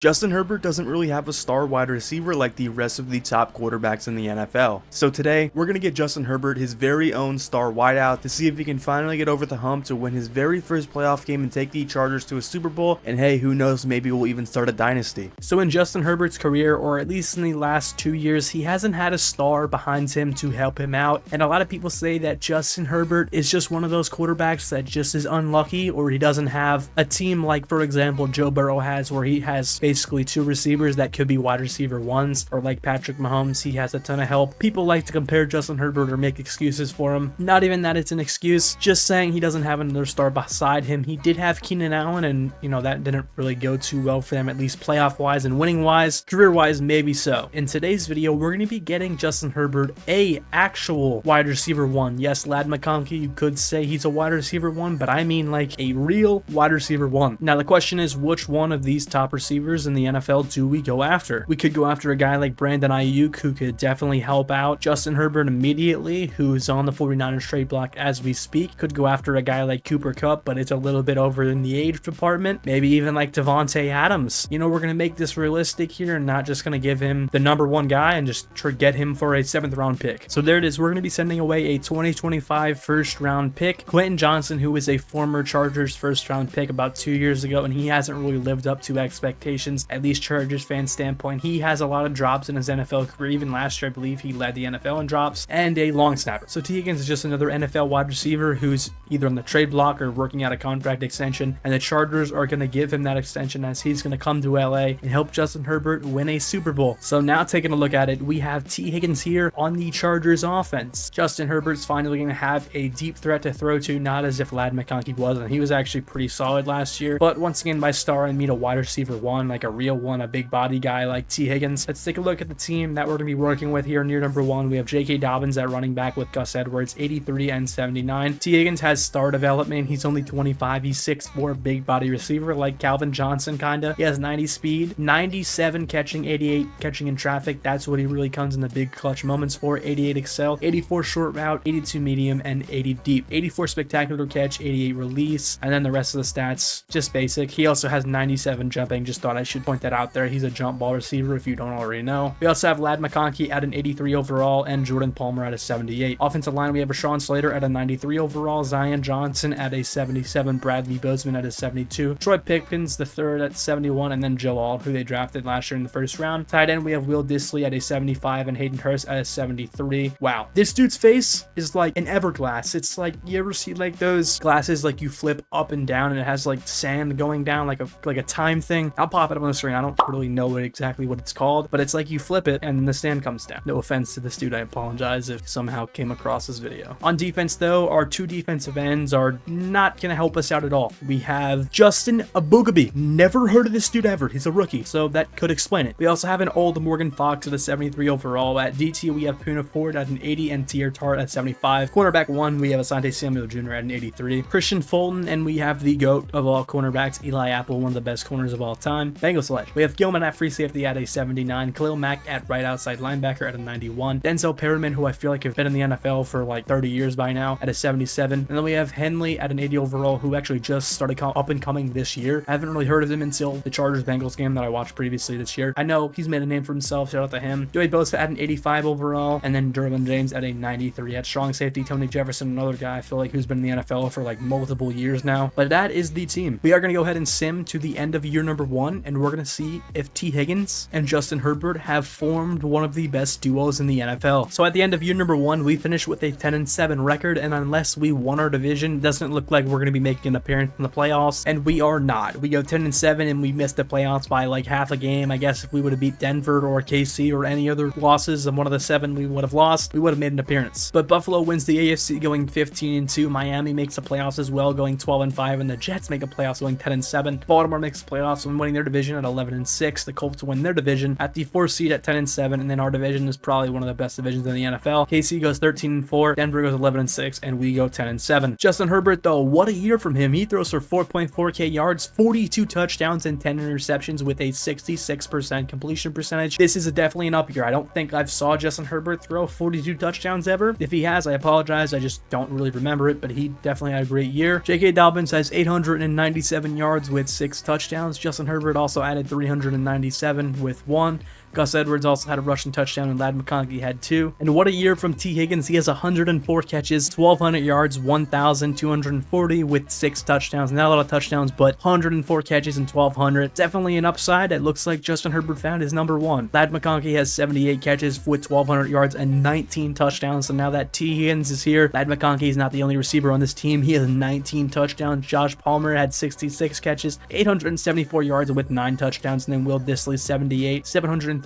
Justin Herbert doesn't really have a star wide receiver like the rest of the top quarterbacks in the NFL. So today, we're going to get Justin Herbert his very own star wideout to see if he can finally get over the hump to win his very first playoff game and take the Chargers to a Super Bowl, and hey, who knows, maybe we'll even start a dynasty. So in Justin Herbert's career, or at least in the last 2 years, he hasn't had a star behind him to help him out, and a lot of people say that Justin Herbert is just one of those quarterbacks that just is unlucky, or he doesn't have a team like, for example, Joe Burrow has, where he has basically two receivers that could be wide receiver ones, or like Patrick Mahomes, he has a ton of help. People like to compare Justin Herbert or make excuses for him. Not even that it's an excuse, just saying he doesn't have another star beside him. He did have Keenan Allen, and that didn't really go too well for them, at least playoff wise and winning wise. Career wise, maybe so. In today's video, we're going to be getting Justin Herbert a actual wide receiver one. Yes, Lad McConkey, you could say he's a wide receiver one, but I mean like a real wide receiver one. Now the question is, which one of these top receivers in the NFL do we go after? We could go after a guy like Brandon Ayuk, who could definitely help out Justin Herbert immediately, who's on the 49ers trade block as we speak. Could go after a guy like Cooper Kupp, but it's a little bit over in the age department. Maybe even like Devontae Adams. We're going to make this realistic here and not just going to give him the number one guy and just get him for a 7th round pick. So there it is. We're going to be sending away a 2025 first round pick. Quentin Johnson, who is a former Chargers first round pick about 2 years ago, and he hasn't really lived up to expectations, at least Chargers fan standpoint. He has a lot of drops in his NFL career. Even last year, I believe he led the NFL in drops, and a long snapper. So T. Higgins is just another NFL wide receiver who's either on the trade block or working out a contract extension, and the Chargers are going to give him that extension as he's going to come to LA and help Justin Herbert win a Super Bowl. So now taking a look at it, we have T. Higgins here on the Chargers offense. Justin Herbert's finally going to have a deep threat to throw to, not as if Lad McConkey was, and he was actually pretty solid last year, but once again, by star, I mean a wide receiver one, like a real one, a big body guy like T. Higgins. Let's take a look at the team that we're going to be working with here. Near number one, we have J.K. Dobbins at running back with Gus Edwards, 83 and 79. T. Higgins has star development. He's only 25. He's 6'4", big body receiver like Calvin Johnson, kinda. He has 90 speed, 97 catching, 88 catching in traffic. That's what he really comes in the big clutch moments for. 88 excel, 84 short route, 82 medium, and 80 deep. 84 spectacular catch, 88 release, and then the rest of the stats, just basic. He also has 97 jumping. Just thought I should point that out there. He's a jump ball receiver if you don't already know. We also have Lad McConkey at an 83 overall and Jordan Palmer at a 78. Offensive line, we have Rashawn Slater at a 93 overall, Zion Johnson at a 77, Bradley Bozeman at a 72, Troy Pickens the third at 71, and then Joe Alt, who they drafted last year in the first round. Tight end, we have Will Dissly at a 75 and Hayden Hurst at a 73. Wow, this dude's face is like an Everglass. It's like, you ever see like those glasses like you flip up and down and it has like sand going down like a time thing? I'll pop it up on the screen. I don't really know exactly what it's called, but it's like you flip it and then the sand comes down. No offense to this dude, I apologize if somehow came across this video. On defense though, our two defensive ends are not gonna help us out at all. We have Justin Abugabi. Never heard of this dude ever. He's a rookie, so that could explain it. We also have an old Morgan Fox at a 73 overall. At DT, we have Puna Ford at an 80 and Tier Tart at 75. Cornerback one, we have Asante Samuel Jr. at an 83. Christian Fulton, and we have the GOAT of all cornerbacks, Eli Apple, one of the best corners of all time, Bengals Ledge. We have Gilman at free safety at a 79. Khalil Mack at right outside linebacker at a 91. Denzel Perryman, who I feel like have been in the NFL for like 30 years by now, at a 77. And then we have Henley at an 80 overall, who actually just started up and coming this year. I haven't really heard of him until the Chargers-Bengals game that I watched previously this year. I know he's made a name for himself. Shout out to him. Joey Bosa at an 85 overall, and then Derwin James at a 93. At strong safety, Tony Jefferson, another guy I feel like who's been in the NFL for like multiple years now. But that is the team. We are going to go ahead and sim to the end of year number one, and we're going to see if T. Higgins and Justin Herbert have formed one of the best duos in the NFL. So at the end of year number one, we finished with a 10-7 record, and unless we won our division, it doesn't look like we're going to be making an appearance in the playoffs, and we are not. We go 10-7 and we missed the playoffs by like half a game. I guess if we would have beat Denver or KC or any other losses and one of the 7 we would have lost, we would have made an appearance. But Buffalo wins the AFC going 15-2. Miami makes the playoffs as well, going 12-5, and the Jets make a playoffs going 10-7. Baltimore makes the playoffs when winning their division at 11-6. The Colts win their division at the 4th seed at 10-7, and then our division is probably one of the best divisions in the NFL. KC goes 13-4, Denver goes 11-6, and we go 10-7. 7. Justin Herbert, though, what a year from him. He throws for 4.4k yards, 42 touchdowns, and 10 interceptions with a 66% completion percentage. This is definitely an up year. I don't think I've saw Justin Herbert throw 42 touchdowns ever. If he has, I apologize. I just don't really remember it, but he definitely had a great year. J.K. Dobbins has 897 yards with 6 touchdowns. Justin Herbert also added 397 with 1. Gus Edwards also had a rushing touchdown, and Ladd McConkey had 2. And what a year from T. Higgins. He has 104 catches, 1,200 yards, 1,240 with 6 touchdowns. Not a lot of touchdowns, but 104 catches and 1,200. Definitely an upside. It looks like Justin Herbert found his number 1. Ladd McConkey has 78 catches with 1,200 yards and 19 touchdowns. So now that T. Higgins is here, Ladd McConkey is not the only receiver on this team. He has 19 touchdowns. Josh Palmer had 66 catches, 874 yards with 9 touchdowns. And then Will Dissly, 78, 713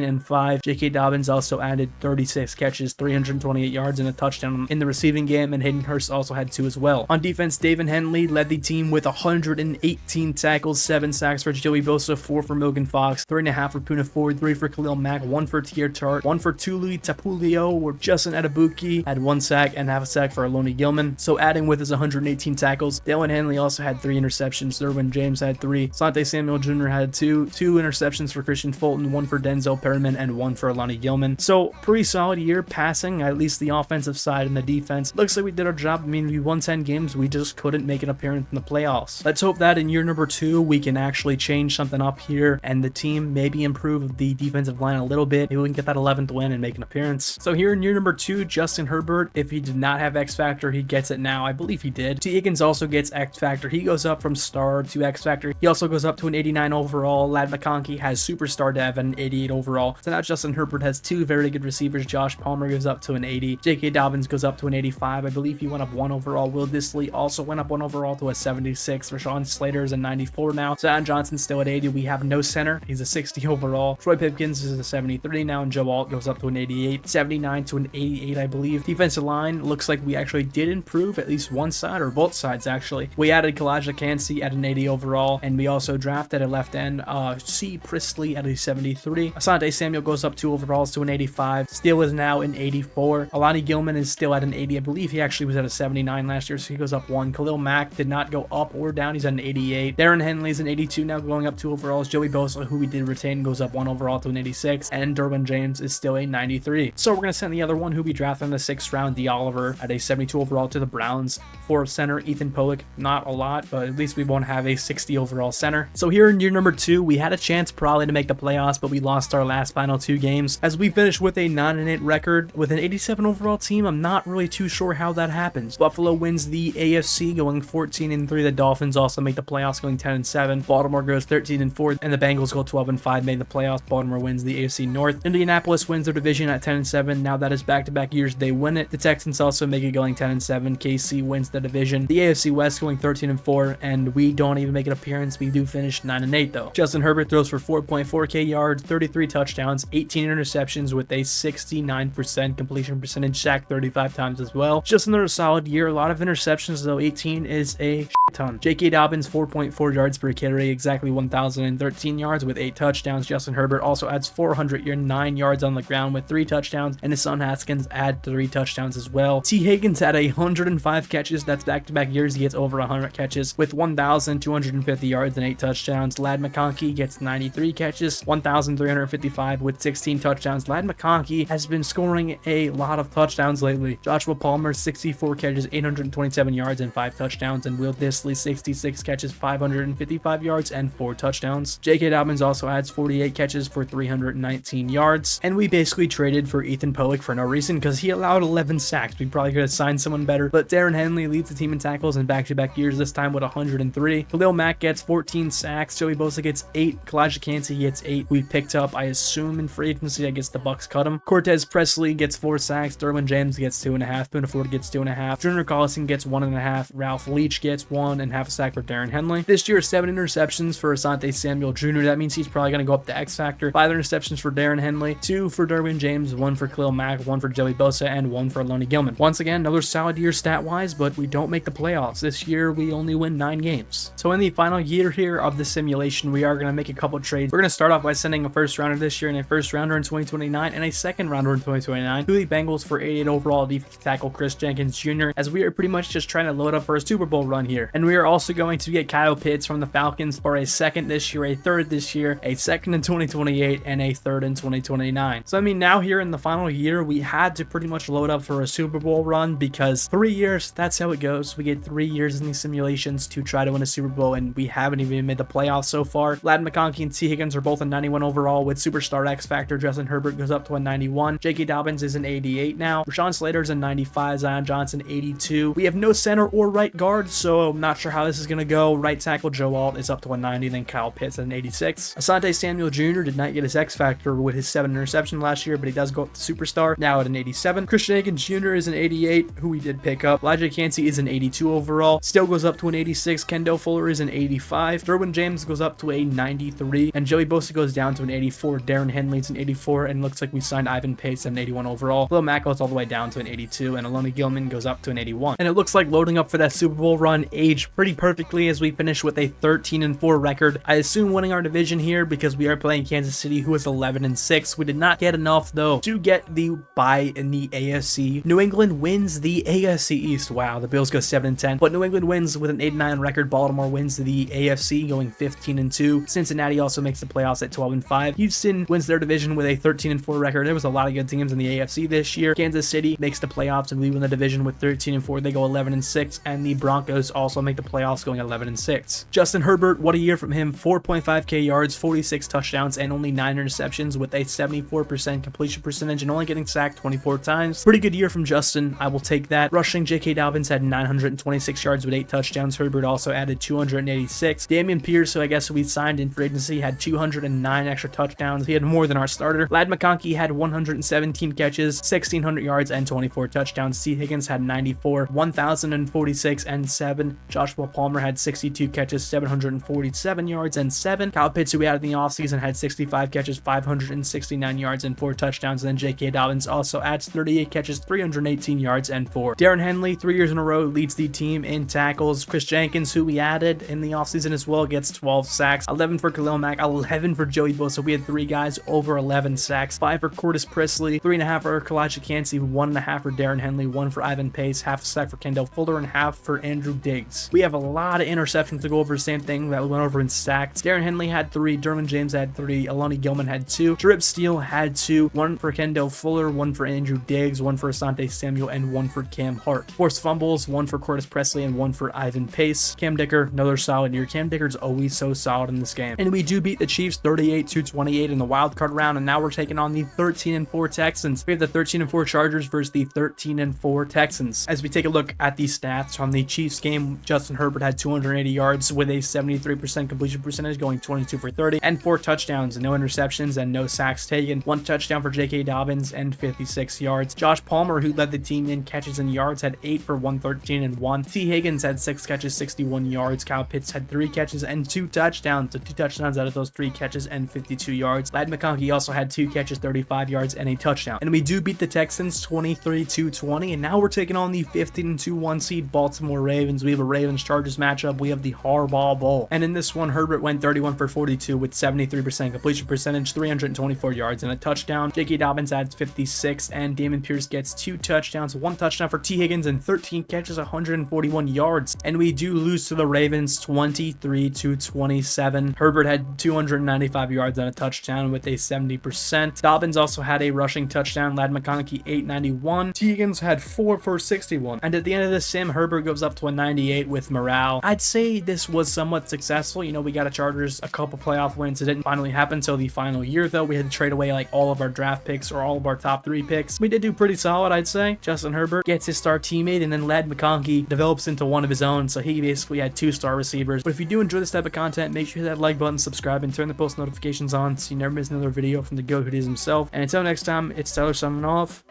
and 5. J.K. Dobbins also added 36 catches, 328 yards, and a touchdown in the receiving game, and Hayden Hurst also had 2 as well. On defense, David Henley led the team with 118 tackles, 7 sacks for Joey Bosa, 4 for Morgan Fox, 3.5 for Poona Ford, 3 for Khalil Mack, 1 for Tier Tart, 1 for Tuli Tapulio, where Justin Adabuki had 1 sack and half a sack for Aloni Gilman. So adding with his 118 tackles, Dalen Henley also had 3 interceptions, Derwin James had 3, Asante Samuel Jr. had 2 interceptions for Christian Fulton, 1 for Denzel Perriman, and 1 for Alani Gilman. So pretty solid year passing, at least the offensive side, and the defense. Looks like we did our job. I mean, we won 10 games. We just couldn't make an appearance in the playoffs. Let's hope that in year number 2, we can actually change something up here and the team maybe improve the defensive line a little bit. Maybe we can get that 11th win and make an appearance. So here in year number 2, Justin Herbert, if he did not have X Factor, he gets it now. I believe he did. T. Higgins also gets X Factor. He goes up from star to X Factor. He also goes up to an 89 overall. Ladd McConkey has superstar dev and an 88 overall. So now Justin Herbert has 2 very good receivers. Josh Palmer goes up to an 80. J.K. Dobbins goes up to an 85. I believe he went up 1 overall. Will Dissly also went up 1 overall to a 76. Rashawn Slater is a 94 now. Zion Johnson's still at 80. We have no center. He's a 60 overall. Troy Pipkins is a 73 now, and Joe Alt goes up to an 88. 79 to an 88, I believe. Defensive line looks like we actually did improve at least one side, or both sides actually. We added Kalijah Cansey at an 80 overall, and we also drafted a left end, C. Priestley at a 73. Asante Samuel goes up 2 overalls to an 85. Steele is now an 84. Alani Gilman is still at an 80. I believe he actually was at a 79 last year, so he goes up 1. Khalil Mack did not go up or down. He's at an 88. Darren Henley's an 82 now, going up 2 overalls. Joey Bosa, who we did retain, goes up 1 overall to an 86. And Derwin James is still a 93. So we're going to send the other one who we drafted in the 6th round, D. Oliver, at a 72 overall to the Browns. For center, Ethan Pollock. Not a lot, but at least we won't have a 60 overall center. So here in year number 2, we had a chance probably to make the playoffs, but we lost our last final 2 games. As we finished with a 9-8 record with an 87 overall team, I'm not really too sure how that happens. Buffalo wins the AFC, going 14-3. The Dolphins also make the playoffs, going 10-7. Baltimore goes 13-4, and the Bengals go 12-5, made the playoffs. Baltimore wins the AFC North. Indianapolis wins their division at 10-7. Now that is back-to-back years they win it. The Texans also make it, going 10-7. KC wins the division. The AFC West going 13-4, and we don't even make an appearance. We do finish 9-8 though. Justin Herbert throws for 4.4k yards, 33 touchdowns, 18 interceptions with a 69% completion percentage, sacked 35 times as well. Just another solid year. A lot of interceptions though. 18 is a ton. J.K. Dobbins 4.4 yards per carry, exactly 1,013 yards with 8 touchdowns. Justin Herbert also adds 409 yards on the ground with 3 touchdowns, and his son Haskins add 3 touchdowns as well. T. Higgins had 105 catches. That's back-to-back years. He gets over 100 catches with 1,250 yards and 8 touchdowns. Ladd McConkey gets 93 catches, 1,355 with 16 touchdowns. Ladd McConkey has been scoring a lot of touchdowns lately. Joshua Palmer 64 catches, 827 yards and 5 touchdowns, and Will Dissly 66 catches, 555 yards and 4 touchdowns. J.K. Dobbins also adds 48 catches for 319 yards, and we basically traded for Ethan Pollock for no reason because he allowed 11 sacks. We probably could have signed someone better, but Darren Henley leads the team in tackles in back-to-back years, this time with 103. Khalil Mack gets 14 sacks. Joey Bosa gets 8. Kalijah Cansey gets 8. We picked up, I assume, in free agency. I guess the Bucks cut him. Cortez Presley gets 4 sacks. Derwin James gets 2.5. Poona Ford gets 2.5. Junior Collison gets 1.5. Ralph Leach gets 1 and half a sack for Darren Henley. This year, 7 interceptions for Asante Samuel Jr. That means he's probably going to go up to X Factor. 5 interceptions for Darren Henley, 2 for Derwin James, 1 for Khalil Mack, 1 for Joey Bosa, and 1 for Aloni Gilman. Once again, another solid year stat-wise, but we don't make the playoffs. This year, we only win 9 games. So in the final year here of the simulation, we are going to make a couple trades. We're going to start off by sending a first rounder this year and a first rounder in 2029 and a second rounder in 2029 to the Bengals for 88 overall defensive tackle Chris Jenkins Jr., as we are pretty much just trying to load up for a Super Bowl run here. And we are also going to get Kyle Pitts from the Falcons for a second this year, a third this year, a second in 2028, and a third in 2029. So I mean, now here in the final year, we had to pretty much load up for a Super Bowl run because 3 years, that's how it goes. We get 3 years in these simulations to try to win a Super Bowl, and we haven't even made the playoffs so far. Ladd McConkey and T. Higgins are both a 91 overall with Superstar X Factor. Justin Herbert goes up to a 91. J.K. Dobbins is an 88 now. Rashawn Slater's a 95. Zion Johnson 82. We have no center or right guard, so I'm not sure how this is going to go. Right tackle Joe Alt is up to a 90, then Kyle Pitts at an 86. Asante Samuel Jr. did not get his X Factor with his 7 interceptions last year, but he does go up to Superstar, now at an 87. Christian Akins Jr. is an 88, who we did pick up. Elijah Cansey is an 82 overall, still goes up to an 86. Kendall Fuller is an 85. Derwin James goes up to a 93, and Joey Bosa goes down to an 84. Darren Henley's an 84, and looks like we signed Ivan Pace at an 81 overall. Lil Mack goes all the way down to an 82, and Aloni Gilman goes up to an 81. And it looks like loading up for that Super Bowl run aged pretty perfectly as we finish with a 13-4 record. I assume winning our division here because we are playing Kansas City, who is 11-6. We did not get enough though to get the bye in the AFC. New England wins the AFC East. Wow, the Bills go 7-10, but New England wins with an 8-9 record. Baltimore wins the AFC, going 15-2. Cincinnati also makes the playoffs at 12-5. Houston wins their division with a 13-4 record. There was a lot of good teams in the AFC this year. Kansas City makes the playoffs and we win the division with 13-4. They go 11-6, and the Broncos also make the playoffs, going 11-6. Justin Herbert, what a year from him. 4.5k yards, 46 touchdowns, and only 9 interceptions with a 74% completion percentage and only getting sacked 24 times. Pretty good year from Justin. I will take that. Rushing, J.K. Dobbins had 926 yards with 8 touchdowns. Herbert also added 286. Dameon Pierce, who I guess we signed in free agency, had 209 extra touchdowns. He had more than our starter. Ladd McConkey had 117 catches, 1,600 yards, and 24 touchdowns. T. Higgins had 94, 1,046, and 7. Joshua Palmer had 62 catches, 747 yards, and 7. Kyle Pitts, who we had in the offseason, had 65 catches, 569 yards, and 4 touchdowns. And then J.K. Dobbins also adds 38 catches, 318 yards, and 4. Darren Henley, 3 years in a row, leads the team in tackles. Chris Jenkins, who we added in the offseason as well, gets 12 sacks, 11 for Khalil Mack, 11 for Joey Bosa. We had 3 guys over 11 sacks, 5 for Curtis Presley, 3.5 for Elijah Cansey, 1.5 for Darren Henley, 1 for Ivan Pace, half a sack for Kendall Fuller, and half for Andrew Diggs. We have a lot of interceptions to go over, same thing that we went over in sacks. Darren Henley had 3, Derwin James had 3, Aloni Gilman had 2, Drip Steele had 2, 1 for Kendall Fuller, 1 for Andrew Diggs, 1 for Asante Samuel, and 1 for Cam Hart. Forced fumbles, 1 for Curtis Presley and 1 for Ivan Pace. Cam Dicker, another solid year. Cam Dicker's always so solid in this game. And we do beat the Chiefs 38-28 in the wild card round, and now we're taking on the 13-4 Texans. We have the 13-4 Chargers versus the 13-4 Texans. As we take a look at the stats from the Chiefs game, Justin Herbert had 280 yards with a 73% completion percentage, going 22 for 30, and 4 touchdowns, no interceptions, and no sacks taken. 1 touchdown for J.K. Dobbins and 56 yards. Josh Palmer, who led the team in catches and yards, had 8 for 113 and 1. T. Higgins had 6 catches, 61 yards. Kyle Pitts had 3 catches and 2 touchdowns. So 2 touchdowns out of those 3 catches and 52 yards. Ladd McConkey also had 2 catches, 35 yards, and a touchdown. And we do beat the Texans 23-20, and now we're taking on the 15-1 seed Baltimore Ravens. We have a Ravens-Chargers matchup. We have the Harbaugh Bowl. And in this one, Herbert went 31 for 42 with 73% completion percentage, 324 yards, and a touchdown. J.K. Dobbins adds 56, and Dameon Pierce gets 2 touchdowns, 1 touchdown for T. Higgins, and 13 catches, 141 yards. And we do lose to the Ravens 23-27. Herbert had 295 yards and a touchdown with a 70%. Dobbins also had a rushing touchdown. Ladd McConkey 891. T. Higgins had 4 for 61. And at the end of this sim, Herbert goes up to a 98 with morale. I'd say this was somewhat successful. You know, we got a Chargers a couple playoff wins. It didn't finally happen until the final year, though. We had to trade away like all of our draft picks or all of our top 3 picks. We did do pretty solid, I'd say. Justin Herbert gets his star teammate, and then Ladd McConkey develops into one of his own, so he basically had 2 star receivers. But if you do enjoy this type of content, make sure you hit that like button, subscribe, and turn the post notifications on so you never miss another video from the GOAT who is himself. And until next time, it's Tyler signing off.